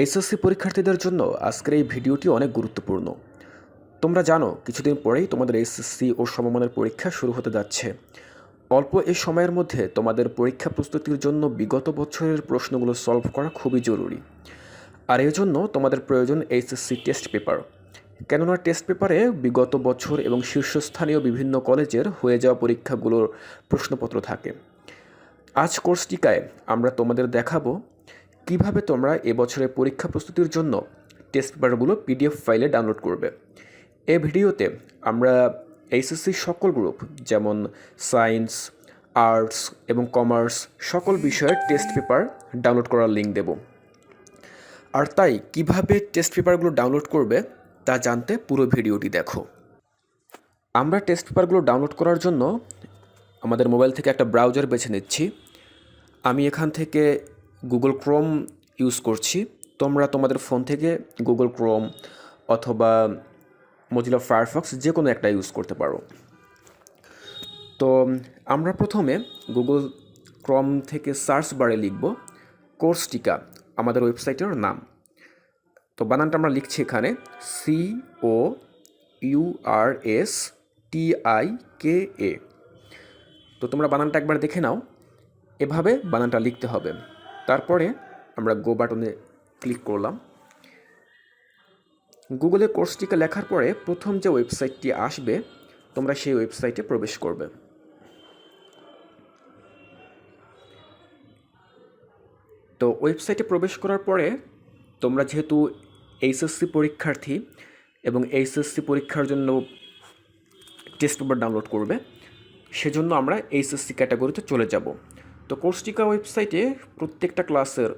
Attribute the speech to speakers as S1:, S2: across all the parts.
S1: HSC পরীক্ষার্থীদের জন্য আজকের এই ভিডিওটি অনেক গুরুত্বপূর্ণ। তোমরা জানো কিছুদিন পরেই তোমাদের এইচএসসি ও সমমানের পরীক্ষা শুরু হতে যাচ্ছে। অল্প এই সময়ের মধ্যে তোমাদের পরীক্ষা প্রস্তুতির জন্য বিগত বছরের প্রশ্নগুলো সলভ করা খুবই জরুরি। আর এর জন্য তোমাদের প্রয়োজন এইচএসসি টেস্ট পেপার। কেননা টেস্ট পেপারে বিগত বছর এবং শীর্ষস্থানীয় বিভিন্ন কলেজের হয়ে যাওয়া পরীক্ষাগুলোর প্রশ্নপত্র থাকে। আজ কোর্সটিকায় আমরা তোমাদের দেখাবো কিভাবে তোমরা এবছরের পরীক্ষা প্রস্তুতির জন্য টেস্ট পেপারগুলো পিডিএফ ফাইলে ডাউনলোড করবে। এই ভিডিওতে আমরা এইচএসসির সকল গ্রুপ যেমন সায়েন্স, আর্টস এবং কমার্স সকল বিষয়ের টেস্ট পেপার ডাউনলোড করার লিঙ্ক দেব। আর তাই কিভাবে টেস্ট পেপারগুলো ডাউনলোড করবে তা জানতে পুরো ভিডিওটি দেখো। আমরা টেস্ট পেপারগুলো ডাউনলোড করার জন্য আমাদের মোবাইল থেকে একটা ব্রাউজার বেছে নিচ্ছি। আমি এখান থেকে গুগল ক্রোম ইউজ করছি। তোমরা তোমাদের ফোন থেকে গুগল ক্রোম অথবা মজিলা ফায়ারফক্স যে কোনো একটা ইউজ করতে পারো। তো আমরা প্রথমে গুগল ক্রোম থেকে সার্চ বারে লিখব কোর্সটিকা, আমাদের ওয়েবসাইটের নাম। তো বানানটা আমরা লিখছি এখানে COURSTIKA। তো তোমরা বানানটা একবার দেখে নাও, এভাবে বানানটা লিখতে হবে। তারপরে আমরা গো বাটনে ক্লিক করলাম। গুগলে কোর্সটিকা লেখার পরে প্রথম যে ওয়েবসাইটটি আসবে তোমরা সেই ওয়েবসাইটে প্রবেশ করবে। তো ওয়েবসাইটে প্রবেশ করার পরে তোমরা যেহেতু এইচএসসি পরীক্ষার্থী এবং এইচএসসি পরীক্ষার জন্য টেস্ট পেপার ডাউনলোড করবে, সেজন্য আমরা এইচএসসি ক্যাটাগরিতে চলে যাব। তো কোর্সটিকা ওয়েবসাইটে প্রত্যেকটা ক্লাসের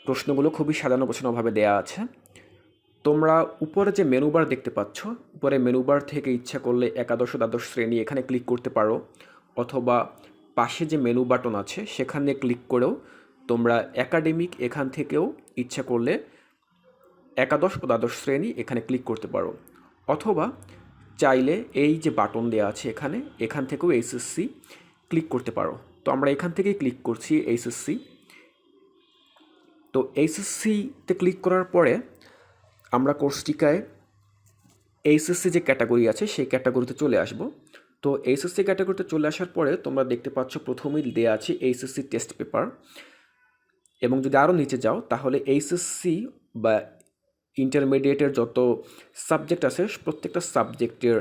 S1: প্রশ্নগুলো খুবই সাজানো গোছানোভাবে দেয়া আছে। তোমরা উপরে যে মেনু বার দেখতে পাচ্ছ, উপরে মেনু বার থেকে ইচ্ছা করলে একাদশ ও দ্বাদশ শ্রেণী এখানে ক্লিক করতে পারো, অথবা পাশে যে মেনু বাটন আছে সেখানে ক্লিক করেও তোমরা একাডেমিক এখান থেকেও ইচ্ছা করলে একাদশ ও দ্বাদশ শ্রেণী এখানে ক্লিক করতে পারো, অথবা চাইলে এই যে বাটন দেওয়া আছে এখান থেকেও এইচএসসি ক্লিক করতে পারো। তো আমরা এখান থেকেই ক্লিক করছি এইচএসসি। তো এইচএসসিতে ক্লিক করার পরে আমরা কোর্সটিকায় এইচএসসি যে ক্যাটাগরি আছে সেই ক্যাটাগরিতে চলে আসব। তো এইচএসসি ক্যাটাগরিতে চলে আসার পরে তোমরা দেখতে পাচ্ছ প্রথমেই দেওয়া আছে এইচএসসি টেস্ট পেপার, এবং যদি আরও নিচে যাও তাহলে এইচএসসি বা ইন্টারমিডিয়েটের যত সাবজেক্ট আছে প্রত্যেকটা সাবজেক্টের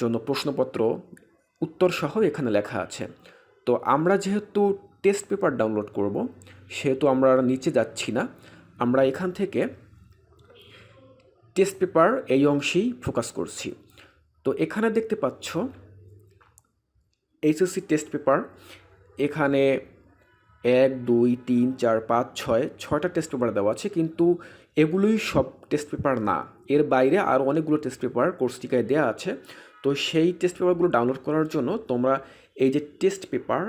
S1: জন্য প্রশ্নপত্র উত্তর সহ এখানে লেখা আছে। তো আমরা যেহেতু টেস্ট পেপার ডাউনলোড করব সেহেতু আমরা নিচে যাচ্ছি না, আমরা এখান থেকে টেস্ট পেপার এই অংশেই ফোকাস করছি। তো এখানে দেখতে পাচ্ছ এইচএসসি টেস্ট পেপার, এখানে 1, 2, 3, 4, 5, 6টা টেস্ট পেপার দেওয়া আছে, কিন্তু এগুলোই সব টেস্ট পেপার না, এর বাইরে আরও অনেকগুলো টেস্ট পেপার কোর্সটিকায় দেওয়া আছে। তো সেই টেস্ট পেপারগুলো ডাউনলোড করার জন্য তোমরা এই যে টেস্ট পেপার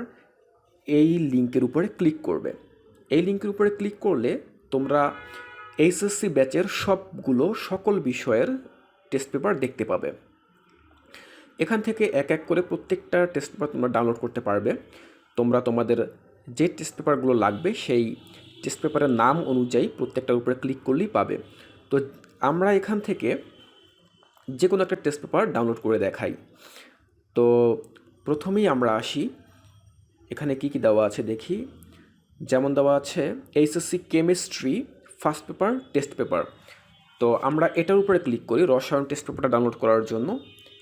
S1: এই লিঙ্কের উপরে ক্লিক করবে। এই লিঙ্কের উপরে ক্লিক করলে তোমরা এইচএসসি ব্যাচের সকল বিষয়ের টেস্ট পেপার দেখতে পাবে। এখান থেকে এক এক করে প্রত্যেকটা টেস্ট পেপার তোমরা ডাউনলোড করতে পারবে। তোমরা তোমাদের যে টেস্ট পেপারগুলো লাগবে সেই টেস্ট পেপারের নাম অনুযায়ী প্রত্যেকটার উপরে ক্লিক করলেই পাবে। তো আমরা এখান থেকে যে কোনো একটা টেস্ট পেপার ডাউনলোড করে দেখাই। তো প্রথমেই আমরা আসি, এখানে কি দেওয়া আছে দেখি। যেমন দেওয়া আছে HSC chemistry first paper test paper. তো আমরা এটার উপরে ক্লিক করি রসায়ন টেস্ট পেপারটা ডাউনলোড করার জন্য।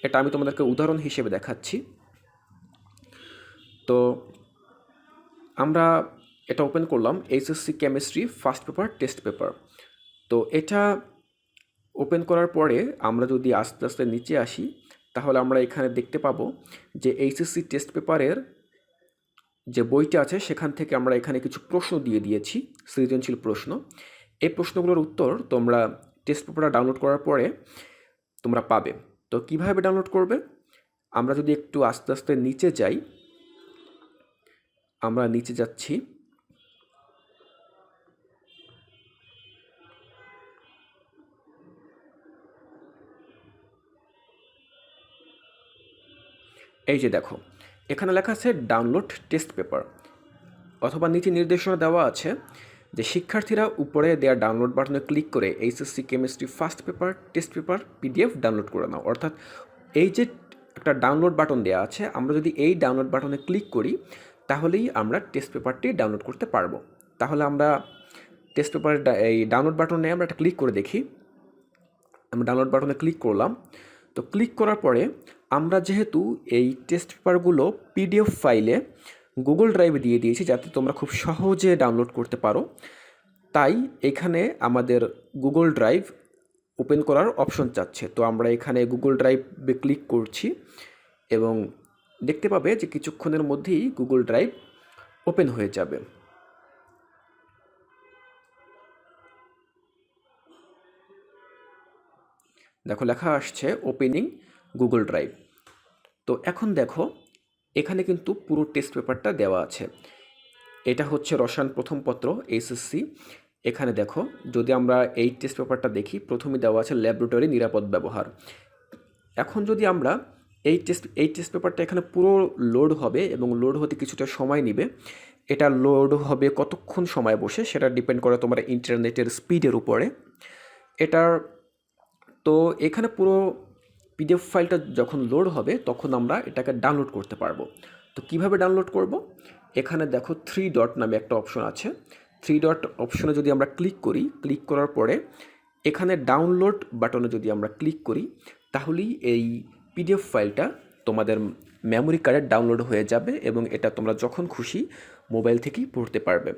S1: এটা আমি তোমাদেরকে উদাহরণ হিসেবে দেখাচ্ছি। তো আমরা এটা ওপেন করলাম HSC chemistry first paper test paper. তো এটা ওপেন করার পরে আমরা যদি আস্তে আস্তে নিচে আসি তাহলে আমরা এখানে দেখতে পাবো যে এইচএসসি টেস্ট পেপারের যে বইটা আছে সেখান থেকে আমরা এখানে কিছু প্রশ্ন দিয়ে দিয়েছি, সৃজনশীল প্রশ্ন। এই প্রশ্নগুলোর উত্তর তোমরা টেস্ট পেপারটা ডাউনলোড করার পরে তোমরা পাবে। তো কিভাবে ডাউনলোড করবে, আমরা যদি একটু আস্তে আস্তে নিচে যাই, আমরা নিচে যাচ্ছি। এই যে দেখো এখানে লেখা আছে ডাউনলোড টেস্ট পেপার, অথবা নিচে নির্দেশনা দেওয়া আছে যে শিক্ষার্থীরা উপরে দেওয়া ডাউনলোড বাটনে ক্লিক করে HSC chemistry first paper test paper PDF download করে নাও। অর্থাৎ এই যে একটা ডাউনলোড বাটন দেওয়া আছে, আমরা যদি এই ডাউনলোড বাটনে ক্লিক করি তাহলেই আমরা টেস্ট পেপারটি ডাউনলোড করতে পারবো। তাহলে আমরা টেস্ট পেপারের এই ডাউনলোড বাটনে আমরা একটা ক্লিক করে দেখি। আমরা ডাউনলোড বাটনে ক্লিক করলাম। তো ক্লিক করার পরে আমরা যেহেতু এই টেস্ট পেপারগুলো পিডিএফ ফাইলে গুগল ড্রাইভে দিয়ে দিয়েছি যাতে তোমরা খুব সহজে ডাউনলোড করতে পারো, তাই এখানে আমাদের গুগল ড্রাইভ ওপেন করার অপশন চাচ্ছে। তো আমরা এখানে গুগল ড্রাইভে ক্লিক করছি এবং দেখতে পাবে যে কিছুক্ষণের মধ্যেই গুগল ড্রাইভ ওপেন হয়ে যাবে। দেখো লেখা আসছে ওপেনিং গুগল ড্রাইভ। তো এখন দেখো এখানে কিন্তু পুরো টেস্ট পেপারটা দেওয়া আছে। এটা হচ্ছে রসায়ন প্রথম পত্র এইচএসসি। এখানে দেখো যদি আমরা এই টেস্ট পেপারটা দেখি, প্রথমে দেওয়া আছে ল্যাবরেটরি নিরাপদ ব্যবহার। এখন যদি আমরা এই টেস্ট পেপারটা এখানে পুরো লোড হবে এবং লোড হতে কিছুটা সময় নেবে। এটা লোড হবে কতক্ষণ সময় বসে সেটা ডিপেন্ড করে তোমার ইন্টারনেটের স্পিডের উপরে। তো এখানে পুরো পিডিএফ ফাইলটা যখন লোড হবে তখন আমরা এটাকে ডাউনলোড করতে পারবো। তো কিভাবে ডাউনলোড করব? এখানে দেখো 3 ডট নামে একটা অপশন আছে। 3 ডট অপশনে যদি আমরা ক্লিক করি, ক্লিক করার পরে এখানে ডাউনলোড বাটনে যদি আমরা ক্লিক করি তাহলেই এই পিডিএফ ফাইলটা তোমাদের মেমোরি কার্ডে ডাউনলোড হয়ে যাবে এবং এটা তোমরা যখন খুশি মোবাইল থেকেই পড়তে পারবে।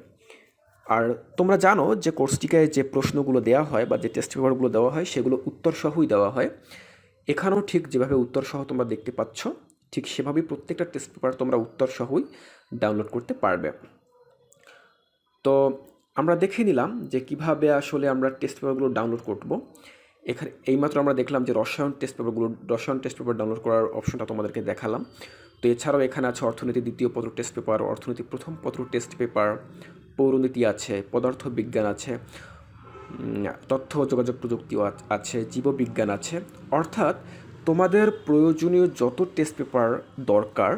S1: আর তোমরা জানো যে কোর্সটিকায় যে প্রশ্নগুলো দেওয়া হয় বা যে টেস্ট পেপারগুলো দেওয়া হয় সেগুলো উত্তরসহই দেওয়া হয়। এখানেও ঠিক যেভাবে উত্তরসহ তোমরা দেখতে পাচ্ছ, ঠিক সেভাবেই প্রত্যেকটা টেস্ট পেপার তোমরা উত্তরসহই ডাউনলোড করতে পারবে। তো আমরা দেখে নিলাম যে কিভাবে আসলে আমরা টেস্ট পেপারগুলো ডাউনলোড করব। এখানে এইমাত্র আমরা দেখলাম যে রসায়ন টেস্ট পেপার ডাউনলোড করার অপশনটা তোমাদেরকে দেখালাম। তো এছাড়াও এখানে আছে অর্থনীতি দ্বিতীয় পত্র টেস্ট পেপার, অর্থনীতি প্রথম পত্র টেস্ট পেপার, পৌরনীতি আছে, পদার্থ বিজ্ঞান আছে, তথ্য ও যোগাযোগ প্রযুক্তিও আছে, জীববিজ্ঞান আছে। অর্থাৎ তোমাদের প্রয়োজনীয় যত টেস্ট পেপার দরকার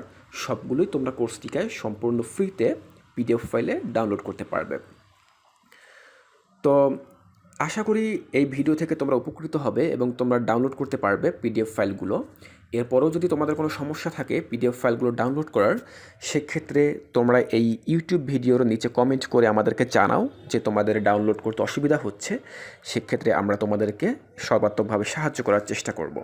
S1: সবগুলোই তোমরা কোর্সটিকায় সম্পূর্ণ ফ্রিতে পিডিএফ ফাইলে ডাউনলোড করতে পারবে। তো আশা করি এই ভিডিও থেকে তোমরা উপকৃত হবে এবং তোমরা ডাউনলোড করতে পারবে পিডিএফ ফাইলগুলো। এরপরেও যদি তোমাদের কোনো সমস্যা থাকে পিডিএফ ফাইলগুলো ডাউনলোড করার, সেক্ষেত্রে তোমরা এই ইউটিউব ভিডিওর নিচে কমেন্ট করে আমাদেরকে জানাও যে তোমাদের ডাউনলোড করতে অসুবিধা হচ্ছে। সেক্ষেত্রে আমরা তোমাদেরকে সর্বাত্মকভাবে সাহায্য করার চেষ্টা করব।